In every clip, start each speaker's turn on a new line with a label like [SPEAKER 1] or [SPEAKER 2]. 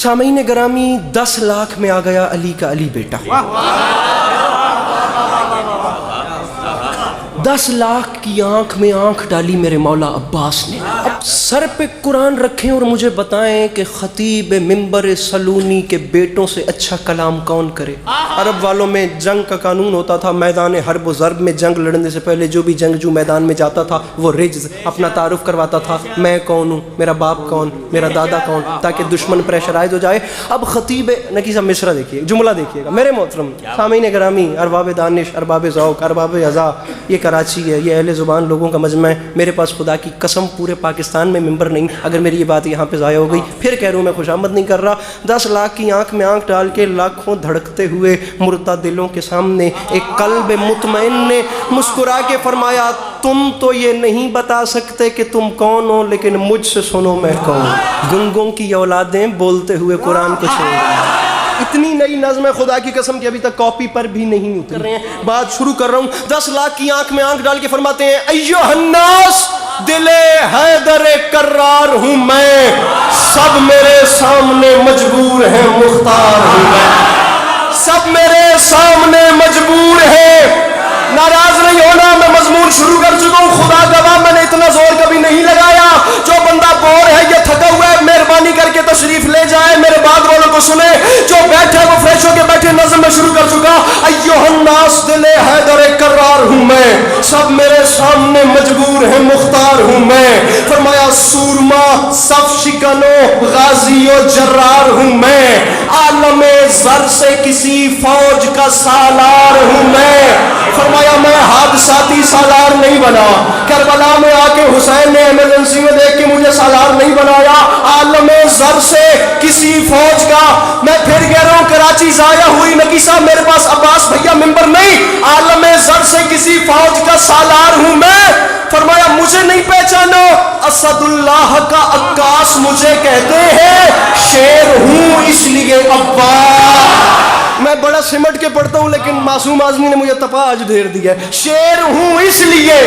[SPEAKER 1] سامعین گرامی 10 لاکھ میں آ گیا علی کا علی بیٹا. 10 لاکھ کی آنکھ میں آنکھ ڈالی میرے مولا عباس نے. اب سر پہ قرآن رکھیں اور مجھے بتائیں کہ خطیب منبر سلونی کے بیٹوں سے اچھا کلام کون کرے. عرب والوں میں جنگ کا قانون ہوتا تھا، میدان حرب و ضرب میں جنگ لڑنے سے پہلے جو بھی جنگجو میدان میں جاتا تھا وہ رجز اپنا تعارف کرواتا تھا، میں کون ہوں، میرا باپ کون، میرا دادا کون، تاکہ دشمن پریشرائز ہو جائے. اب خطیب نکی صاحب مصرع دیکھیے، جملہ دیکھیے گا میرے محترم سامعین گرامی، ارباب دانش، ارباب ذوق، ارباب اذا، یہ کراچی ہے، یہ اہل زبان لوگوں کا مجمع ہے. میرے پاس خدا کی قسم پورے پاکستان میں ممبر نہیں. اگر میری یہ بات یہاں پہ ضائع ہو گئی پھر کہہ رہا ہوں میں خوشامد نہیں کر رہا. 10 لاکھ کی آنکھ میں آنکھ ڈال کے لاکھوں دھڑکتے ہوئے مردہ دلوں کے سامنے ایک قلب مطمئن نے مسکرا کے فرمایا تم تو یہ نہیں بتا سکتے کہ تم کون ہو، لیکن مجھ سے سنو میں کون. گنگوں کی اولادیں بولتے ہوئے قرآن کو چھوڑ. اتنی نئی نظم ہے خدا کی قسم کہ ابھی تک کاپی پر بھی نہیں اتر رہے ہیں. بات شروع کر رہا ہوں. 10 لاکھ کی آنکھ میں آنکھ ڈال کے فرماتے ہیں ایھا الناس دل حیدر کرار ہوں میں، سب میرے سامنے مجبور ہیں مختار ہوں میں. سب میرے سامنے مجبور ہیں. ناراض نہیں ہونا، میں مضمون شروع کر چکا ہوں. خدا گواہ میں نے اتنا زور کبھی نہیں لگایا. جو بندہ بور ہے یا تھکا ہوا ہے مہربانی کر کے تشریف لے جائے، میرے بعد والوں کو سنے. جو بیٹھے وہ فریش ہو کے بیٹھے. نظم میں شروع کر چکا. ایھا الناس دل حیدر کرار ہوں میں، سب میرے سامنے مجبور ہیں مختار ہوں میں. فرمایا سورما صف شکنو غازی و جرار ہوں میں، عالم زر سے کسی فوج کا سالار ہوں میں. فرمایا میں حادثاتی سالار نہیں بنا، کربلا میں آ کے حسین نے ایمرجنسی میں دیکھ کے مجھے سالار نہیں بنایا. عالم زر سے کسی فوج کا، میں پھر کہہ رہا ہوں کراچی ضائع ہوئی نکی صاحب میرے پاس عباس بھیا ممبر نہیں. عالم زر سے کسی فوج کا سالار ہوں میں. فرمایا مجھے نہیں پہچانو، اسد اللہ کا عکاس مجھے کہتے ہیں، شیر ہوں اس لیے عباس. میں بڑا سمٹ کے پڑھتا ہوں لیکن معصوم اعظمی نے مجھے تپا آج دھیر دیا ہے. شیر ہوں اس لیے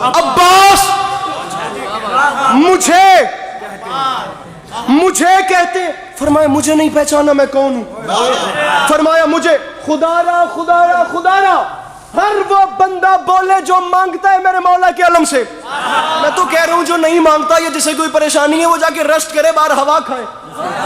[SPEAKER 1] عباس مجھے کہتے. فرمایا مجھے نہیں پہچانا میں کون ہوں. فرمایا مجھے خدا را ہر وہ بندہ بولے جو مانگتا ہے میرے مولا کے علم سے. میں تو کہہ رہا ہوں جو نہیں مانگتا یا جسے کوئی پریشانی ہے وہ جا کے ریسٹ کرے، باہر ہوا کھائے.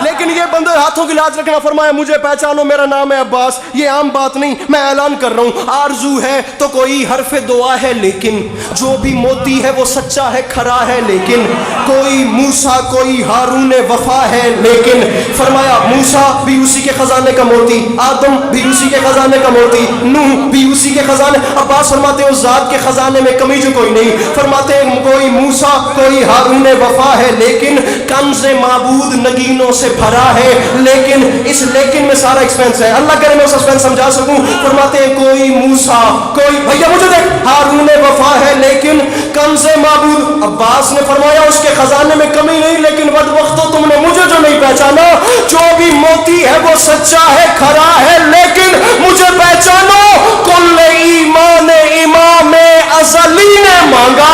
[SPEAKER 1] لیکن یہ بندے ہاتھوں کی لاج رکھنا. فرمایا مجھے پہچانو، میرا نام ہے عباس. یہ عام بات نہیں، میں اعلان کر رہا ہوں. آرزو ہے تو کوئی حرف دعا ہے، لیکن جو بھی موتی ہے وہ سچا ہے، کھرا ہے. لیکن کوئی موسیٰ کوئی ہارون وفا ہے. لیکن فرمایا موسیٰ بھی اسی کے خزانے کا موتی، آدم بھی اسی کے خزانے کا موتی، نوح بھی اسی کے خزانے. عباس فرماتے ہیں اس ذات کے خزانے میں کمی جو کوئی نہیں. فرماتے ہیں کوئی موسیٰ کوئی ہارون وفا ہے، لیکن کنز معبود نگینوں سے بھرا ہے. لیکن اس لیکن میں سارا ایکسپینس ہے، اللہ کرے میں سسپینس سمجھا سکوں. فرماتے ہیں کوئی موسیٰ کوئی بھیا مجھے دیکھ ہارون وفا ہے، لیکن کنز معبود. عباس نے فرمایا اس کے خزانے میں کمی نہیں، لیکن بد وقتو تم نے مجھے جو نہیں پہچانا. جو بھی موتی ہے وہ سچا ہے، کھرا ہے. لیکن مجھے پہچانو، کل ایمان امام ازلی نے مانگا،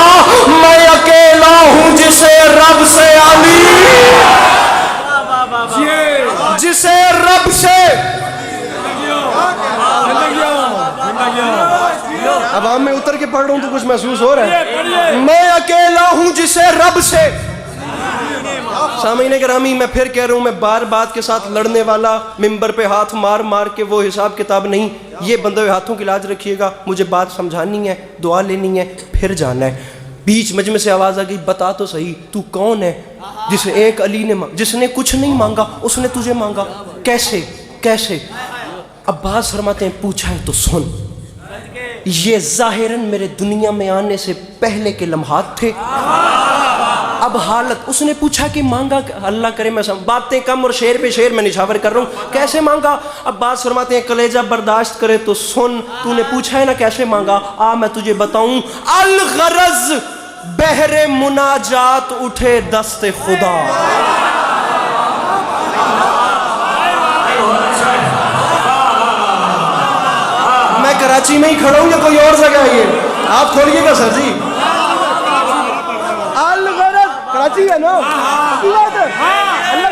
[SPEAKER 1] میں اکیلا ہوں جسے رب سے جسے رب سے عوام میں اتر کے پڑھ رہا ہوں تو کچھ محسوس ہو رہا ہے. میں اکیلا ہوں جسے رب سے. سامعین گرامی میں پھر کہہ رہا ہوں، میں بار بات کے ساتھ لڑنے والا، ممبر پہ ہاتھ مار مار کے وہ حساب کتاب نہیں. یہ بندے ہاتھوں کی لاج رکھیے گا. مجھے بات سمجھانی ہے، دعا لینی ہے، پھر جانا ہے. بیچ مجمع سے آواز آ گئی بتا تو صحیح تو کون ہے جسے ایک علی نے جس نے کچھ نہیں مانگا اس نے تجھے مانگا. کیسے؟ عباس فرماتے ہیں پوچھا ہے تو سن. یہ ظاہراً میرے دنیا میں آنے سے پہلے کے لمحات تھے. اب حالت اس نے پوچھا کہ مانگا، اللہ کرے میں باتیں کم اور شعر پہ شعر میں نشاور کر رہا ہوں. کیسے مانگا؟ عباس فرماتے ہیں کلیجہ برداشت کرے تو سن. تو نے پوچھا ہے نا کیسے مانگا، آ میں تجھے بتاؤں. الغرض بحر مناجات اٹھے دست خدا. میں کراچی میں ہی کھڑا ہوں یا کوئی اور جگہ ہے؟ یہ آپ کھولیے گا سر جی. کراچی ہے نا، اللہ